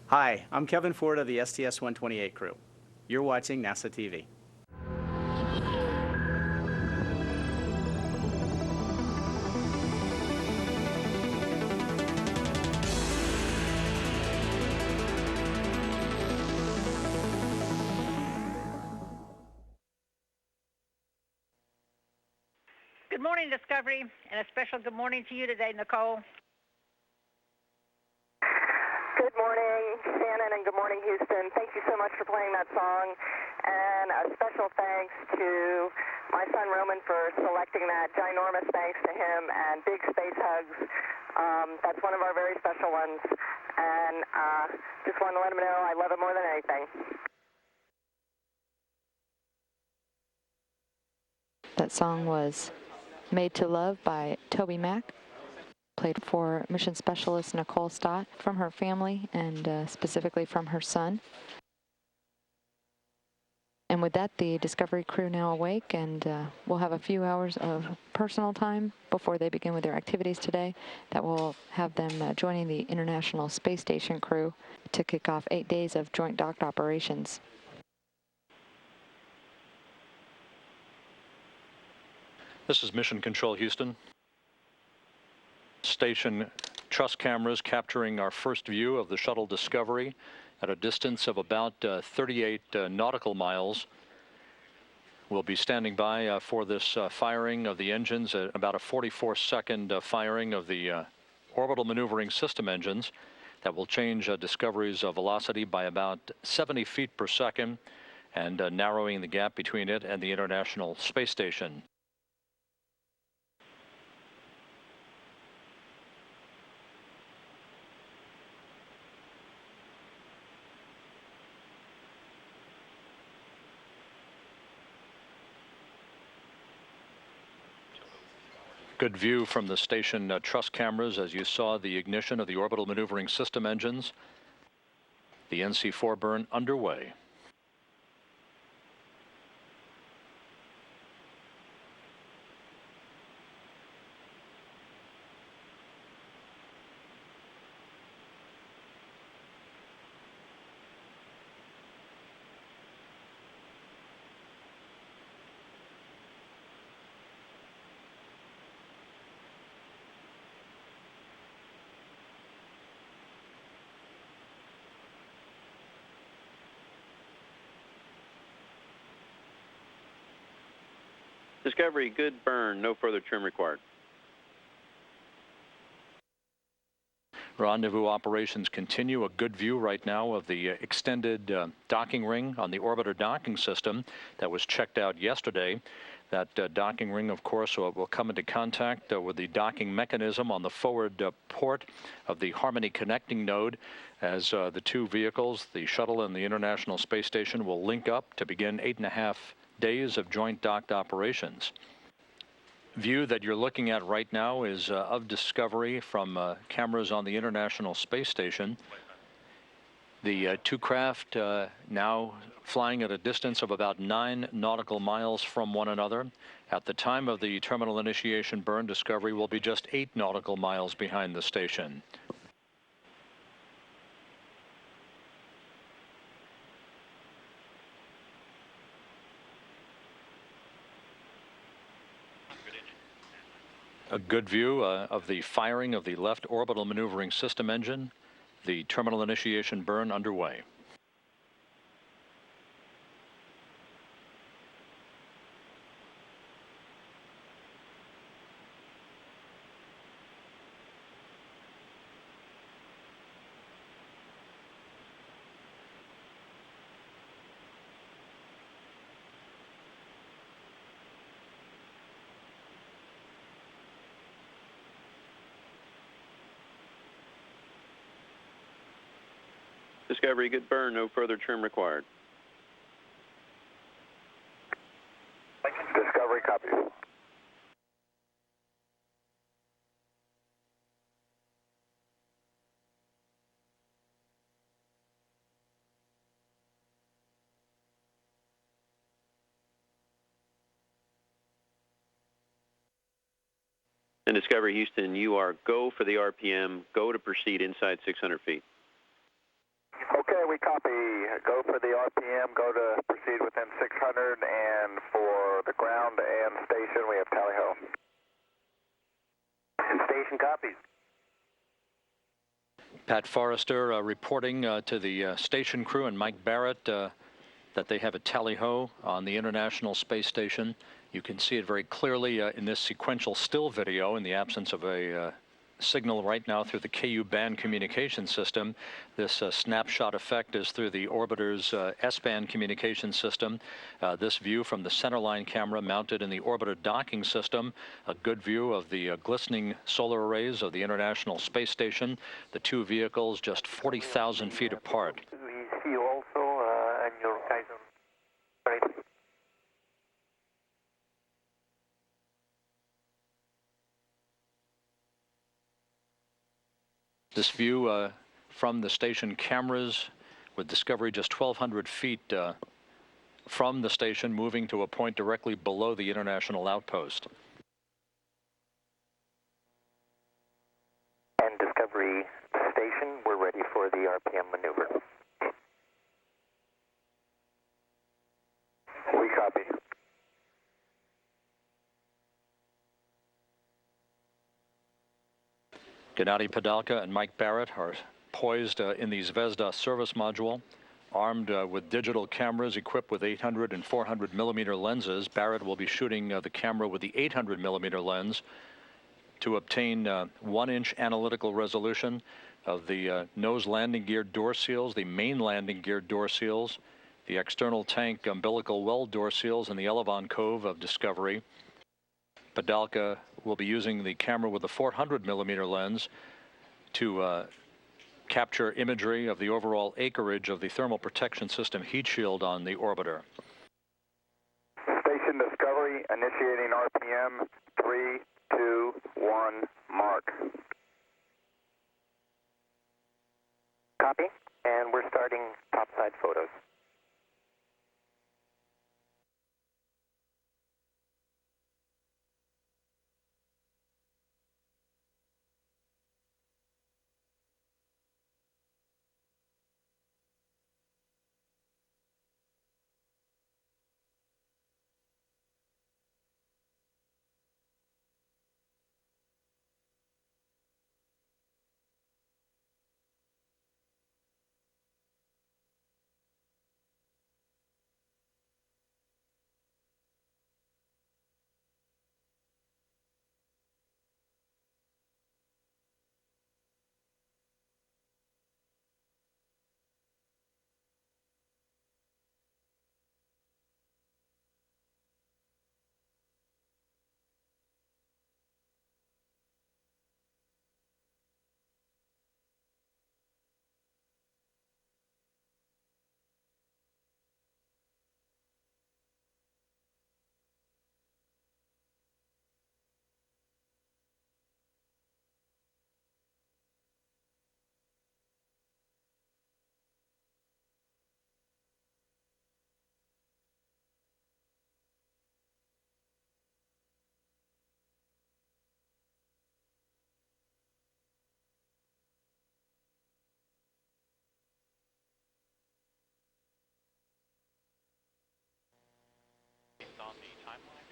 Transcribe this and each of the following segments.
Hi, I'm Kevin Ford of the STS-128 crew. You're watching NASA TV. Good morning, Discovery, and a special good morning to you today, Nicole. Good morning, Shannon, and good morning, Houston. Thank you so much for playing that song, and a special thanks to my son Roman for selecting that. Ginormous thanks to him, and big space hugs. That's one of our very special ones, and just wanted to let him know I love him more than anything. That song was Made to Love by Toby Mac, played for Mission Specialist Nicole Stott from her family and specifically from her son. And with that, the Discovery crew now awake, and we'll have a few hours of personal time before they begin with their activities today. That will have them joining the International Space Station crew to kick off 8 days of joint docked operations. This is Mission Control, Houston. Station truss cameras capturing our first view of the shuttle Discovery at a distance of about 38 nautical miles. We'll be standing by for this firing of the engines, about a 44-second firing of the orbital maneuvering system engines that will change Discovery's velocity by about 70 feet per second and narrowing the gap between it and the International Space Station. Good view from the station truss cameras as you saw the ignition of the orbital maneuvering system engines. The NC-4 burn underway. Discovery, good burn, no further trim required. Rendezvous operations continue. A good view right now of the extended docking ring on the orbiter docking system that was checked out yesterday. That docking ring, of course, will come into contact with the docking mechanism on the forward port of the Harmony connecting node as the two vehicles, the shuttle and the International Space Station, will link up to begin 8.5 days of joint docked operations. View that you're looking at right now is of Discovery from cameras on the International Space Station. The two craft now flying at a distance of about 9 nautical miles from one another. At the time of the terminal initiation burn, Discovery will be just 8 nautical miles behind the station. A good view of the firing of the left orbital maneuvering system engine. The terminal initiation burn underway. Discovery, good burn, no further trim required. Discovery, copy. And Discovery Houston, you are go for the RPM, go to proceed inside 600 feet. Okay, we copy. Go for the RPM, go to proceed within 600, and for the ground and station, we have tally ho. And station copies. Pat Forrester reporting to the station crew and Mike Barrett that they have a tally-ho on the International Space Station. You can see it very clearly in this sequential still video in the absence of a signal right now through the KU band communication system. This snapshot effect is through the orbiter's S-band communication system. This view from the centerline camera mounted in the orbiter docking system. A good view of the glistening solar arrays of the International Space Station. The two vehicles just 40,000 feet apart. We see you also, and your guys are ready. This view from the station cameras with Discovery just 1,200 feet from the station, moving to a point directly below the International Outpost. And Discovery Station, we're ready for the RPM maneuver. We copy. Gennady Padalka and Mike Barrett are poised in the Zvezda service module, armed with digital cameras equipped with 800 and 400 millimeter lenses. Barrett will be shooting the camera with the 800 millimeter lens to obtain 1-inch analytical resolution of the nose landing gear door seals, the main landing gear door seals, the external tank umbilical well door seals, and the Elevon Cove of Discovery. Padalka will be using the camera with a 400 millimeter lens to capture imagery of the overall acreage of the thermal protection system heat shield on the orbiter. Station Discovery initiating RPM 3, 2, 1, mark. Copy, and we're starting topside photos.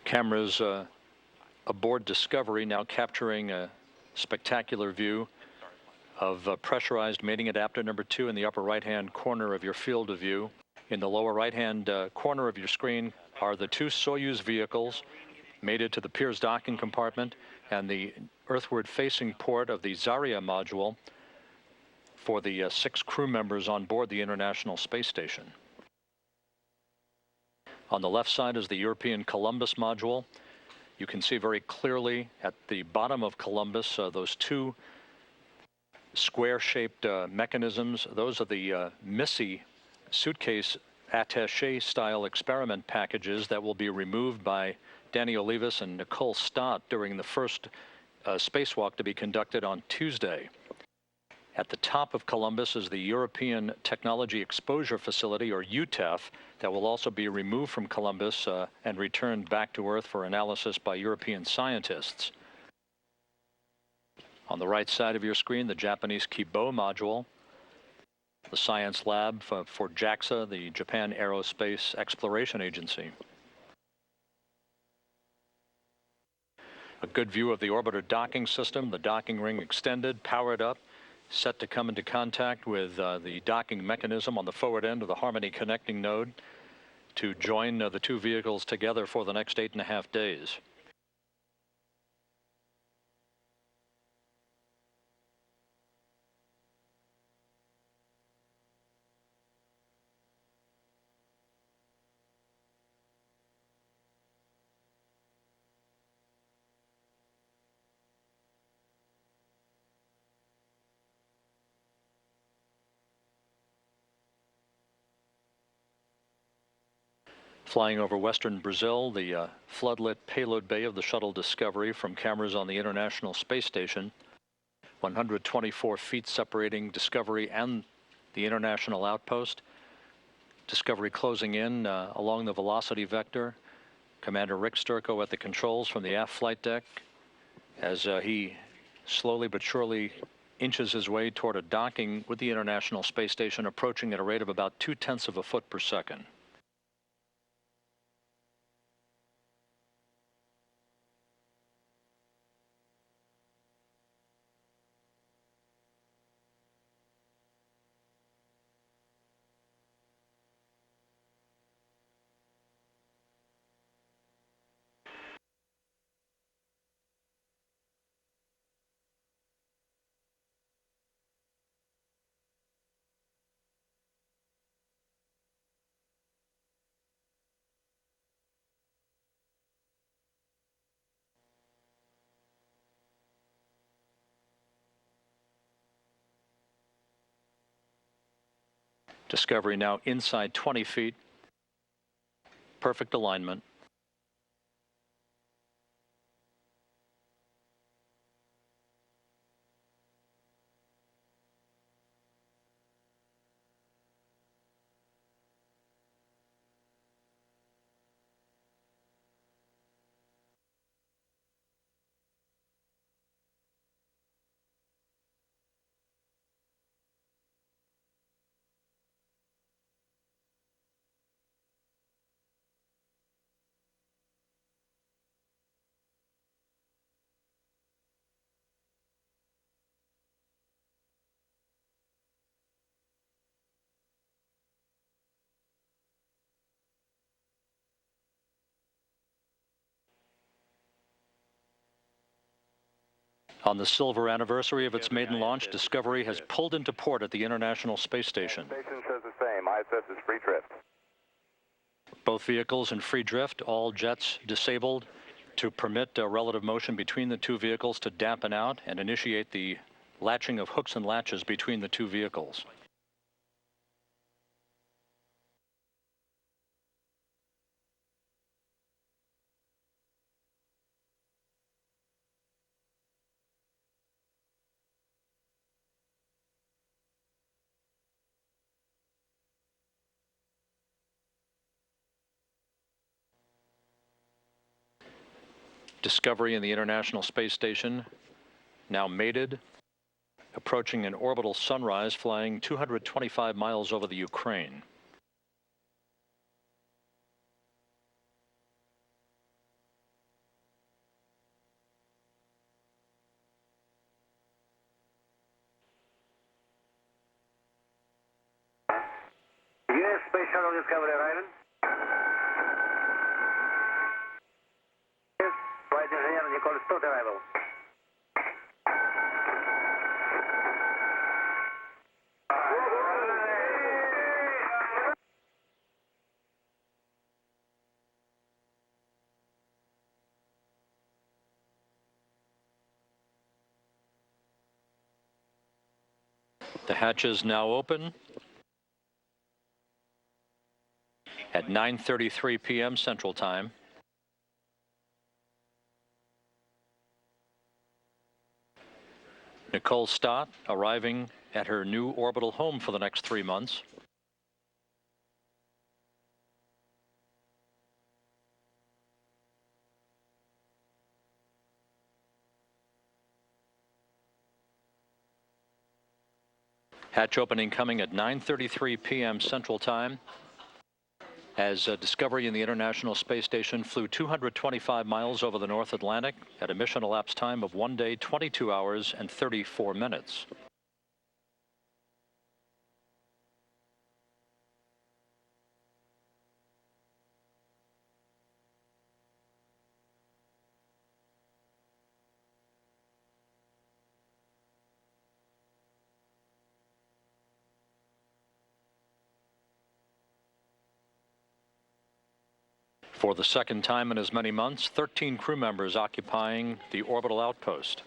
Cameras aboard Discovery now capturing a spectacular view of pressurized mating adapter number 2 in the upper right-hand corner of your field of view. In the lower right-hand corner of your screen are the 2 Soyuz vehicles mated to the Pirs docking compartment and the earthward-facing port of the Zarya module for the 6 crew members on board the International Space Station. On the left side is the European Columbus module. You can see very clearly at the bottom of Columbus those 2 square-shaped mechanisms. Those are the Missy suitcase attaché-style experiment packages that will be removed by Danny Olivas and Nicole Stott during the first spacewalk to be conducted on Tuesday. At the top of Columbus is the European Technology Exposure Facility, or UTEF, that will also be removed from Columbus and returned back to Earth for analysis by European scientists. On the right side of your screen, the Japanese Kibo module. the science lab for JAXA, the Japan Aerospace Exploration Agency. A good view of the orbiter docking system, the docking ring extended, powered up, set to come into contact with the docking mechanism on the forward end of the Harmony connecting node to join the two vehicles together for the next 8.5 days. Flying over western Brazil, the floodlit payload bay of the shuttle Discovery from cameras on the International Space Station. 124 feet separating Discovery and the International Outpost. Discovery closing in along the velocity vector. Commander Rick Sturckow at the controls from the aft flight deck as he slowly but surely inches his way toward a docking with the International Space Station, approaching at a rate of about 0.2 of a foot per second. Discovery now inside 20 feet. Perfect alignment. On the silver anniversary of its maiden launch, Discovery has pulled into port at the International Space Station. Station says the same. ISS is free drift. Both vehicles in free drift, all jets disabled to permit relative motion between the two vehicles to dampen out and initiate the latching of hooks and latches between the two vehicles. Discovery and the International Space Station now mated, approaching an orbital sunrise, flying 225 miles over the Ukraine. U.S. Space Shuttle Discovery arriving. Flight engineer Nicole Stott arrival. The hatches now open at 9:33 p.m. Central Time. Nicole Stott arriving at her new orbital home for the next 3 months. Hatch opening coming at 9:33 p.m. Central Time, as Discovery and the International Space Station flew 225 miles over the North Atlantic at a mission elapsed time of 1 day, 22 hours, and 34 minutes. For the second time in as many months, 13 crew members occupying the orbital outpost.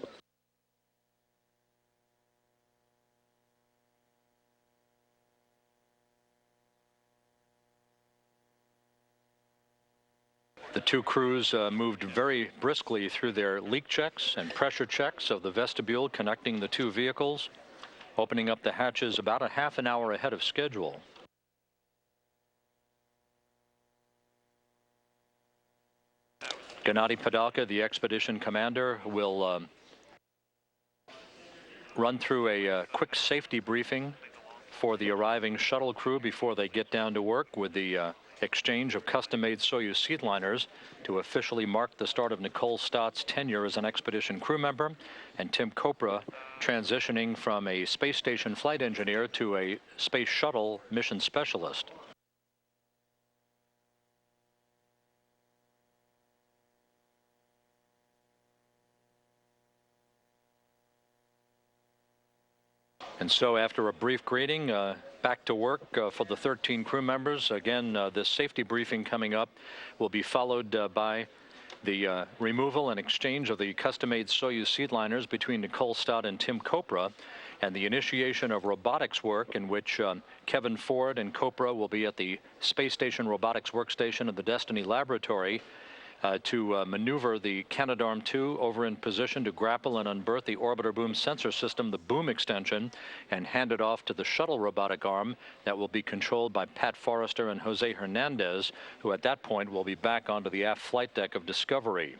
The two crews moved very briskly through their leak checks and pressure checks of the vestibule connecting the two vehicles, opening up the hatches about a half an hour ahead of schedule. Gennady Padalka, the expedition commander, will run through a quick safety briefing for the arriving shuttle crew before they get down to work with the exchange of custom-made Soyuz seedliners to officially mark the start of Nicole Stott's tenure as an expedition crew member, and Tim Kopra transitioning from a space station flight engineer to a space shuttle mission specialist. And so after a brief greeting, back to work for the 13 crew members. Again, this safety briefing coming up will be followed by the removal and exchange of the custom-made Soyuz seedliners between Nicole Stott and Tim Kopra, and the initiation of robotics work in which Kevin Ford and Kopra will be at the Space Station Robotics Workstation of the Destiny Laboratory to maneuver the Canadarm2 over in position to grapple and unberth the orbiter boom sensor system, the boom extension, and hand it off to the shuttle robotic arm that will be controlled by Pat Forrester and Jose Hernandez, who at that point will be back onto the aft flight deck of Discovery.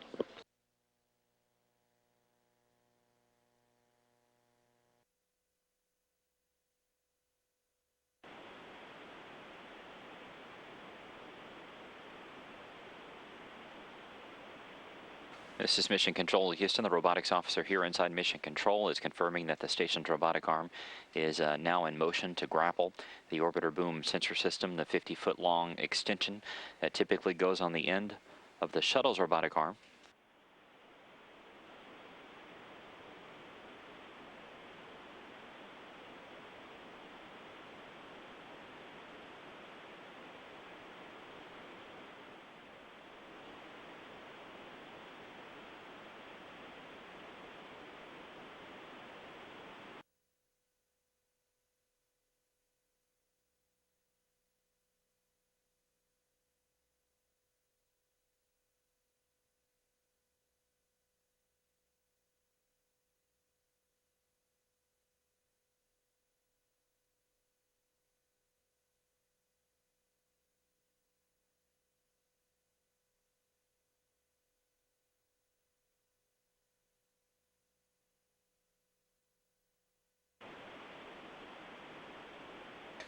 This is Mission Control, Houston. The robotics officer here inside Mission Control is confirming that the station's robotic arm is now in motion to grapple the orbiter boom sensor system, the 50-foot long extension that typically goes on the end of the shuttle's robotic arm.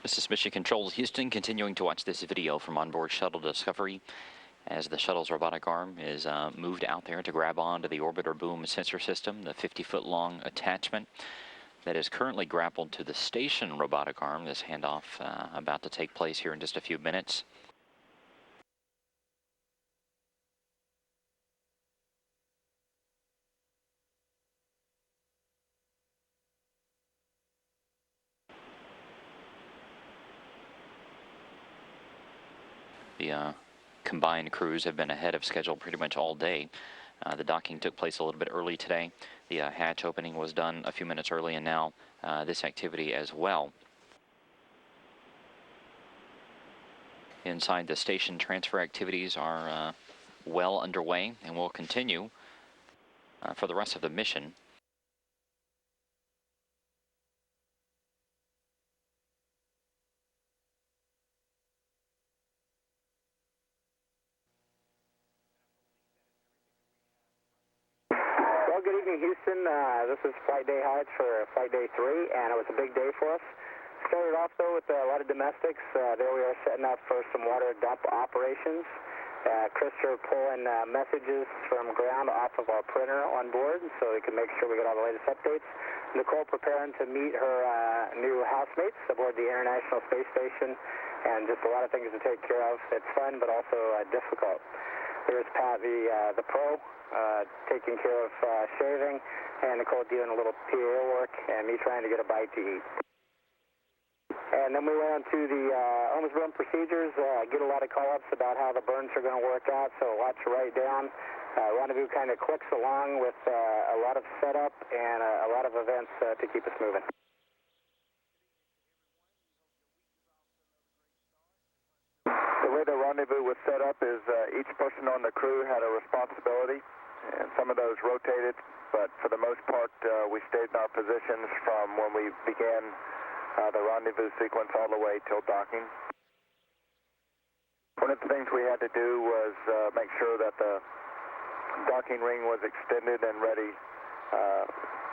This is Mission Control, Houston, continuing to watch this video from onboard Shuttle Discovery as the shuttle's robotic arm is moved out there to grab onto the orbiter boom sensor system, the 50-foot long attachment that is currently grappled to the station robotic arm. This handoff about to take place here in just a few minutes. The combined crews have been ahead of schedule pretty much all day. The docking took place a little bit early today. The hatch opening was done a few minutes early, and now this activity as well. Inside the station, transfer activities are well underway and will continue for the rest of the mission. Well, good evening, Houston. This is Flight Day Highlights for Flight Day 3, and it was a big day for us. Started off, though, with a lot of domestics. There we are setting up for some water dump operations. Chris are pulling messages from ground off of our printer on board so we can make sure we get all the latest updates. Nicole preparing to meet her new housemates aboard the International Space Station, and just a lot of things to take care of. It's fun, but also difficult. Here's Pat, the pro, taking care of shaving, and Nicole doing a little PA work, and me trying to get a bite to eat. And then we went on to the almost burn procedures, get a lot of call-ups about how the burns are going to work out, so a lot to write down. Rendezvous kind of clicks along with a lot of setup and a lot of events to keep us moving. The way the rendezvous was set up is each person on the crew had a responsibility, and some of those rotated, but for the most part we stayed in our positions from when we began the rendezvous sequence all the way till docking. One of the things we had to do was make sure that the docking ring was extended and ready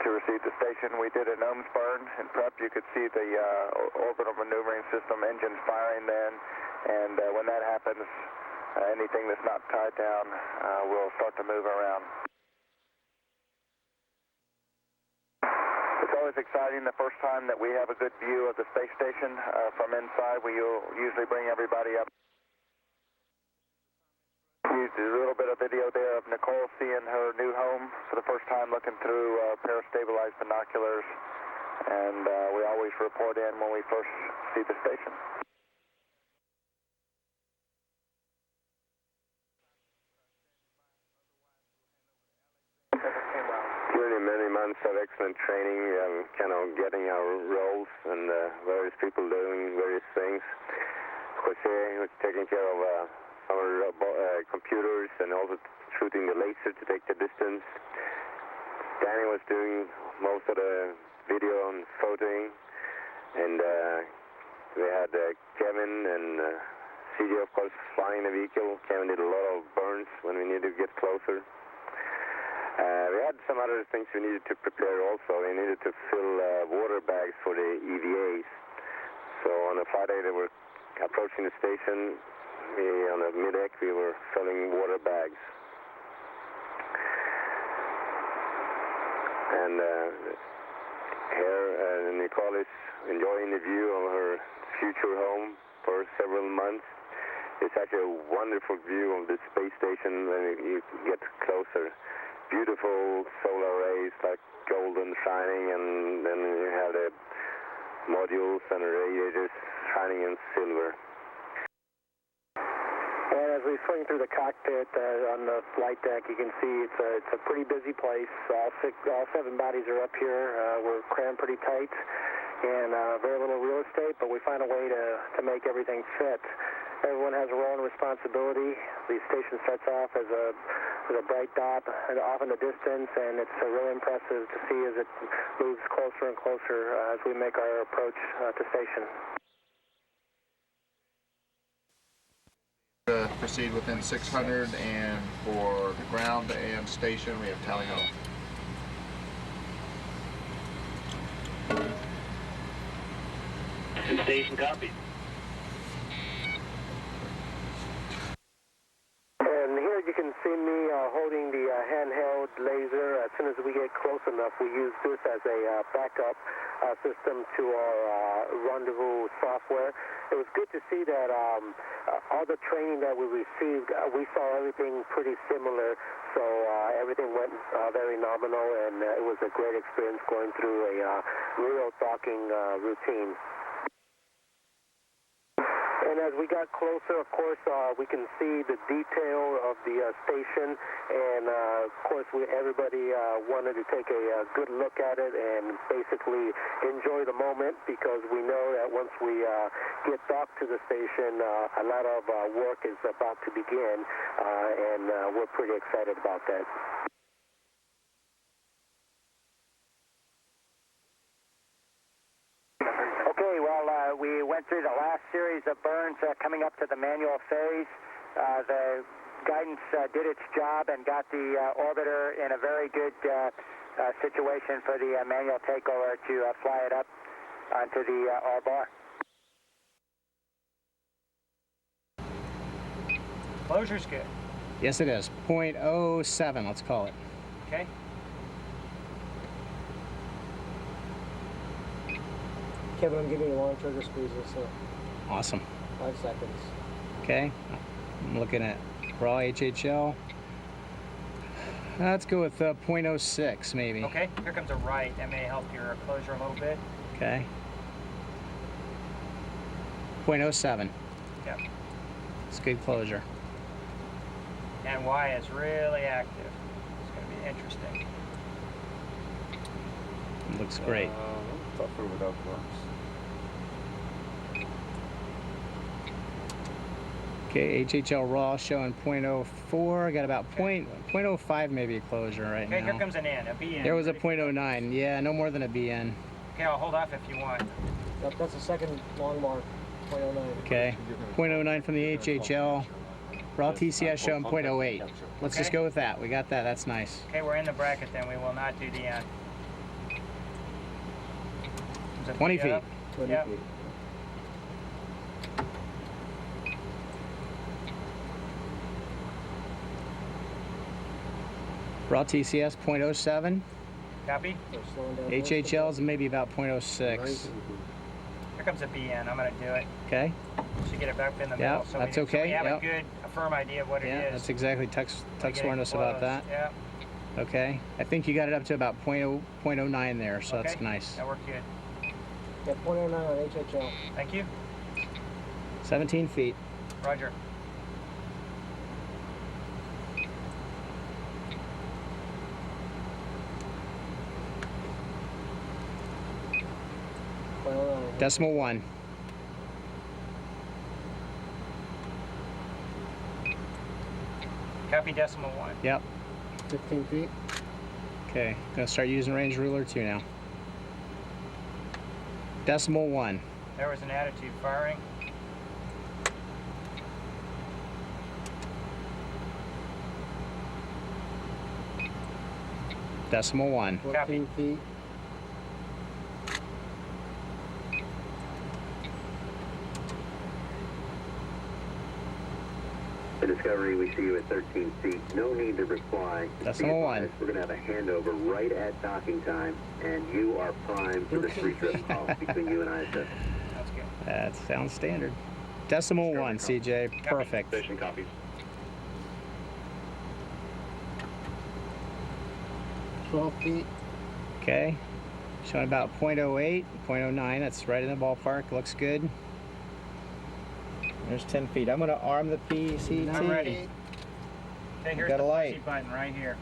to receive the station. We did a nose burn and prep. You could see the orbital maneuvering system engines firing then, and when that happens, anything that's not tied down will start to move around. It's always exciting the first time that we have a good view of the space station from inside. We usually bring everybody up. Used a little bit of video there of Nicole seeing her new home for the first time, looking through a pair of stabilized binoculars, and we always report in when we first see the station. During many months of excellent training, kind of getting our roles and various people doing various things. Jose was taking care of our computers and also shooting the laser to take the distance. Danny was doing most of the video and photoing, and we had Kevin and CD, of course, flying the vehicle. Kevin did a lot of burns when we needed to get closer. We had some other things we needed to prepare also. We needed to fill water bags for the EVAs. So on a Friday they were approaching the station. On the mid-deck we were filling water bags. And here Nicole is enjoying the view of her future home for several months. It's actually a wonderful view of the space station when you get closer. Beautiful solar rays like golden shining, and then you have the modules and the radiators shining in silver. And as we swing through the cockpit on the flight deck, you can see it's a pretty busy place. All 7 bodies are up here. We're crammed pretty tight, and very little real estate, but we find a way to make everything fit. Everyone has a role and responsibility. The station starts off as a bright dot off in the distance, and it's really impressive to see as it moves closer and closer as we make our approach to station. Proceed within 600, and for the ground and station we have tally ho. Station copy. And here you can see me holding the handheld laser. As soon as we get close enough, we use this as a backup system to our rendezvous software. It was good to see that all the training that we received, we saw everything pretty similar, so everything went very nominal, and it was a great experience going through a real docking routine. And as we got closer, of course, we can see the detail of the station, and of course, everybody wanted to take a good look at it and basically enjoy the moment, because we know that once we get docked to the station, a lot of work is about to begin, and we're pretty excited about that. Okay, well, we went through the last series of burns coming up to the manual phase. The guidance did its job and got the orbiter in a very good situation for the manual takeover to fly it up onto the R-bar. Closure's good. Yes, it is. 0.07, let's call it. Okay. Kevin, I'm giving you long trigger squeezes, so Awesome. 5 seconds. Okay, I'm looking at raw HHL. Let's go with 0.06 maybe. Okay, here comes a right. That may help your closure a little bit. Okay. 0.07. Yep. It's good closure. And Y is really active. It's going to be interesting. Looks great. Tougher without bumps. Okay, HHL raw showing 0.04. Got about 0.05 maybe a closure right now. Okay, here comes an N, a BN. There was a 0.09. Yeah, no more than a BN. Okay, I'll hold off if you want. That's the second long mark, 0.09. Okay, 0.09 from the HHL. Raw TCS showing 0.08. Let's just go with that. We got that. That's nice. Okay, we're in the bracket then. We will not do the N. 20 feet. 20 Yep. feet. Raw TCS 0.07. Copy? So slowing down HHL's maybe about 0.06. Here comes a BN. I'm going to do it. Okay. Should get it back in the Yeah, middle. So that's we, okay. So we have Yep. a good, a firm idea of what it Yeah, is. that's exactly. Tuck's warned us about that. Yeah. Okay. I think you got it up to about 0.09 there, so that's Okay. nice. That worked good. Yeah, 0.09 on HHL. Thank you. 17 feet. Roger. Decimal 1. Copy decimal 1. Yep. 15 feet. Okay. Gonna start using range ruler 2 now. Decimal 1. There was an attitude firing. Decimal 1. 14 feet. The Discovery, we see you at 13 feet. No need to reply. Decimal 1. We're going to have a handover right at docking time, and you are primed for the three-trip call between you and ISS. That's good. That sounds standard. Decimal 1, CJ. Perfect. Station copies. Feet. Okay. Showing about 0.08, 0.09. That's right in the ballpark. Looks good. There's 10 feet. I'm going to arm the PCT. I'm ready. Okay, here's Got the a light. pussy button right here.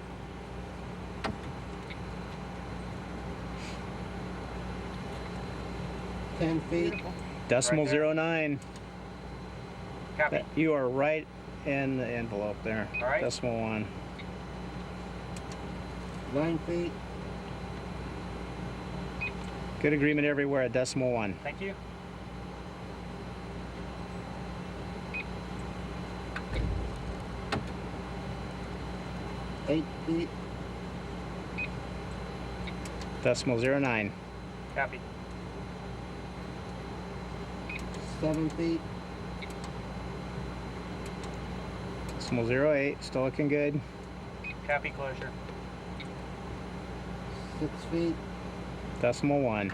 Decimal Right there. 09. Copy. You are right in the envelope there. All right. Decimal 1. 9 feet. Good agreement everywhere at decimal 1. Thank you. Feet. Decimal 09. Copy. 7 feet. Decimal 08. Still looking good. Copy closure. 6 feet. Decimal 1.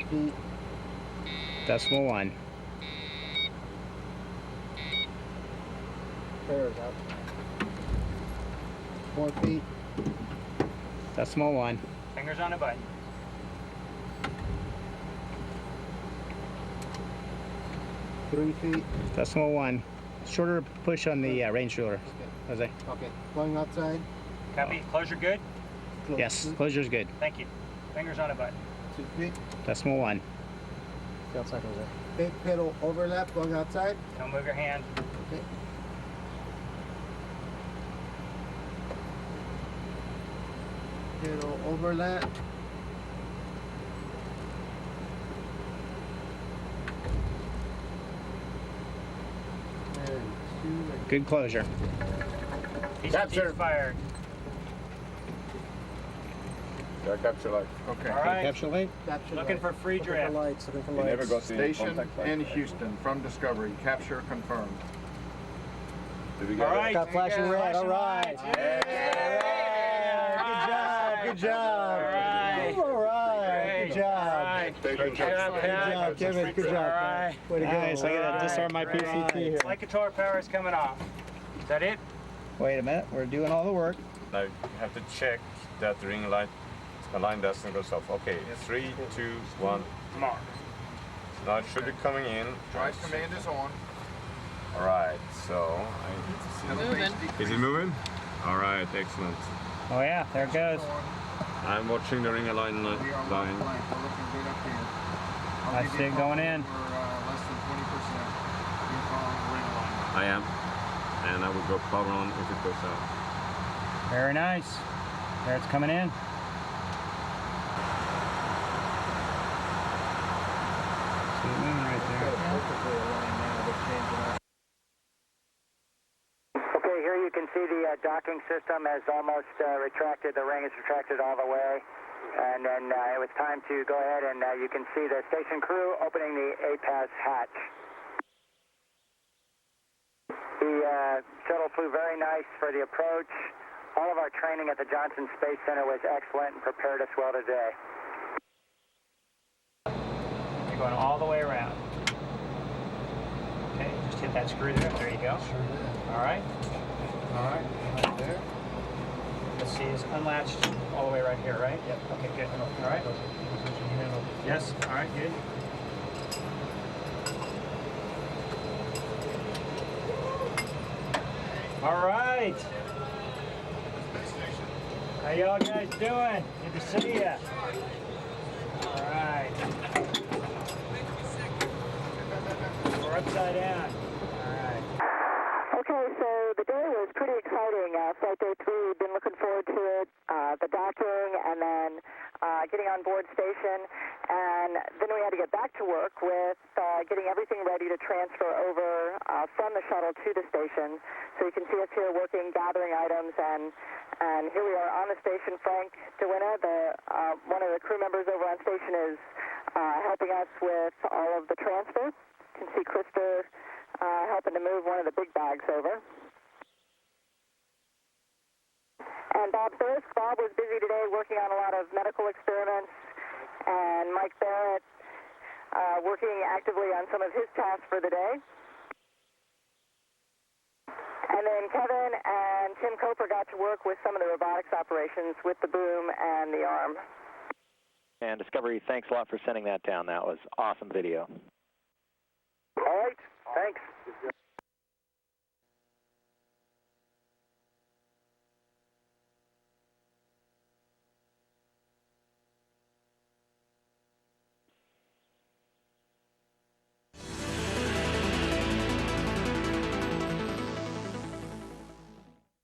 Feet. Decimal 1. Pairs out. 4 feet. Decimal 1. Fingers on a button. 3 feet. Decimal 1. Shorter push on the range ruler. Jose. Okay. Going outside. Copy. Closure good? Close. Yes, closure's good. Thank you. Fingers on a button. 2 feet. Decimal 1. Stay outside, Jose. Big pedal overlap going outside. Don't move your hand. Okay. Pedal overlap. Good closure. He's Capture. fired. Yeah, capture light. Okay. All right. Capture light. Looking for free drift. You never got station in Houston from Discovery. Capture confirmed. Did we get All right. Got flashing red. All right. lights. Good job. All right. All right. Good job. All right. Good Good job, Good Pat. job, Kevin. Good job. All right. Way to go. Nice. Look at that. All Disarm my right. PCT here. Flight controller power is coming off. Is that it? Wait a minute. We're doing all the work. Now you have to check that the ring light align doesn't go off. Okay, 3, 2, 1. Mark. Now it should be coming in. Drive command is on. All right, so is it moving? All right, excellent. Oh yeah, there it goes. I'm watching the ring align line. We are blank. We're looking good up here. I see it going in. We're less than 20%. Ring alignment. I am, and I will go power on if it goes out. Very nice. There it's coming in. See it moving right there. Okay, here you can see the docking system has almost retracted. The ring is retracted all the way. And then it was time to go ahead and you can see the station crew opening the APAS hatch. The shuttle flew very nice for the approach. All of our training at the Johnson Space Center was excellent and prepared us well today. You're going all the way around. Okay, just hit that screw there. There you go. Sure did. All right. All right. Right there. Let's see, it's unlatched all the way right here, right? Yep. Okay, good. All right. Yes. All right, good. All right. How y'all guys doing? Good to see ya. All right. We're upside down. All right. Okay, so the day was pretty exciting. Flight day 3, we've been looking forward to it. The docking and then getting on board station. And then we had to get back to work with getting everything ready to transfer over from the shuttle to the station. So you can see us here working, gathering items, and here we are on the station. Frank DeWinna, one of the crew members over on station, is helping us with all of the transfer. You can see Krista helping to move one of the big bags over. And Bob Thirsk. Bob was busy today working on a lot of medical experiments, and Mike Barrett working actively on some of his tasks for the day. And then Kevin and Tim Coper got to work with some of the robotics operations with the boom and the arm. And Discovery, thanks a lot for sending that down. That was awesome video.